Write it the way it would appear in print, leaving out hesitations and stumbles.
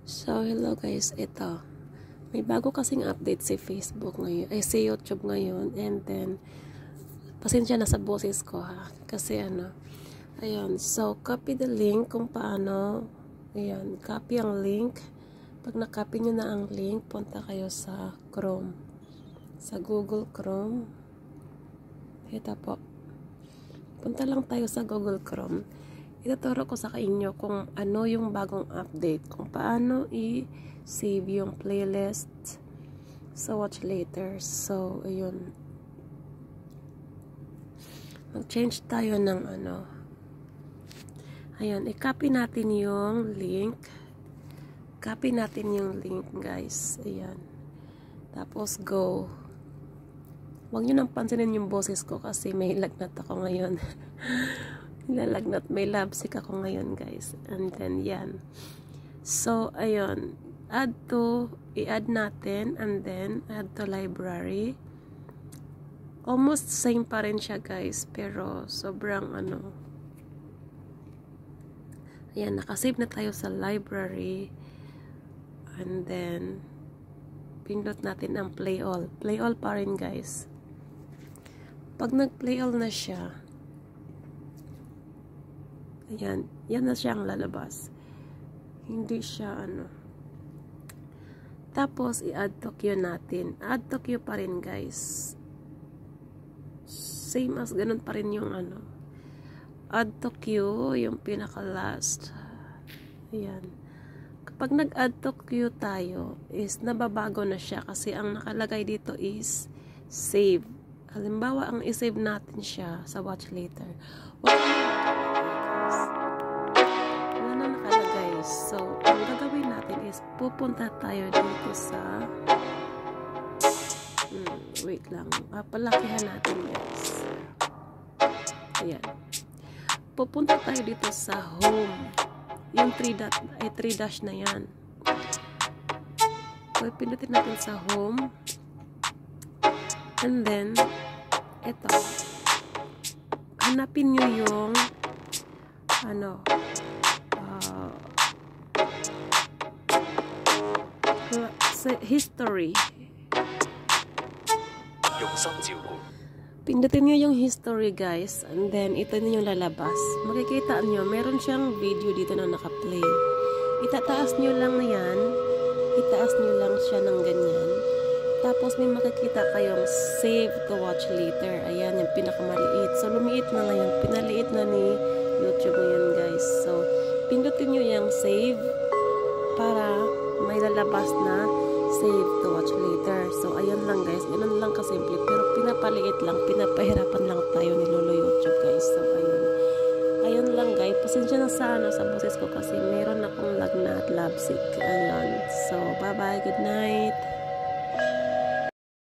So, hello guys, ito. May bago kasing update si Facebook ngayon, si YouTube ngayon, and then, pasensya na sa boses ko ha, kasi ayun, so, copy the link kung paano, ayan, copy ang link. Pag na-copy nyo na ang link, punta kayo sa Chrome, sa Google Chrome. Ito po. Punta lang tayo sa Google Chrome. Ituturo ko sa inyo kung ano yung bagong update, kung paano i-save yung playlist sa watch later. So, ayun. Mag-change tayo ng ayun, i-copy natin yung link. Copy natin yung link, guys. Ayan. Tapos, go. Huwag nyo nang pansinin yung boses ko kasi may lagnat ako ngayon. Nilalagnat, may labsick ako ngayon, guys. And then, yan. So, ayun. I-add natin, and then, add to library. Almost same pa rin siya, guys. Pero, sobrang, ayan, nakasave na tayo sa library. And then, pindot natin ang play all. Play all pa rin, guys. Pag nag-play all na siya, ayan, yan na siyang lalabas. Hindi siya Tapos, i-add to queue natin. Add to queue pa rin, guys. Same as ganun pa rin yung add to queue, yung pinaka-last. Ayan. Kapag nag-add to queue tayo, is nababago na siya kasi ang nakalagay dito is save. Halimbawa, ang i-save natin siya sa watch later. Wala na nakalagay. So, ang gagawin natin is pupunta tayo dito sa wait lang. Palakihan natin, guys. Ayan. Pupunta tayo dito sa home. Yung 3 dash na yan. So, pinutin natin sa home. And then, eto. Hanapin nyo yung history. Pindutin nyo yung history, guys, and then ito na yung lalabas. Makikita nyo, meron siyang video dito na naka-play. Itataas nyo lang na yan. Itaas nyo lang siya ng ganyan. Tapos may makikita kayong save to watch later. Ayan, yung pinakamaliit. So, lumiit na ngayon. Pinaliit na ni YouTube ngayon, guys. So, pindutin nyo yung save para may lalabas na save to watch later. So, ayun lang, guys. Ganun lang kasimple. Pero pinapaliit lang. Pinapahirapan lang tayo ni Lolo YouTube, guys. So, ayun. Ayun lang, guys. Pasensya na sa sa boses ko kasi meron akong lagnat, labsick. Ayun. So, bye-bye. Good night.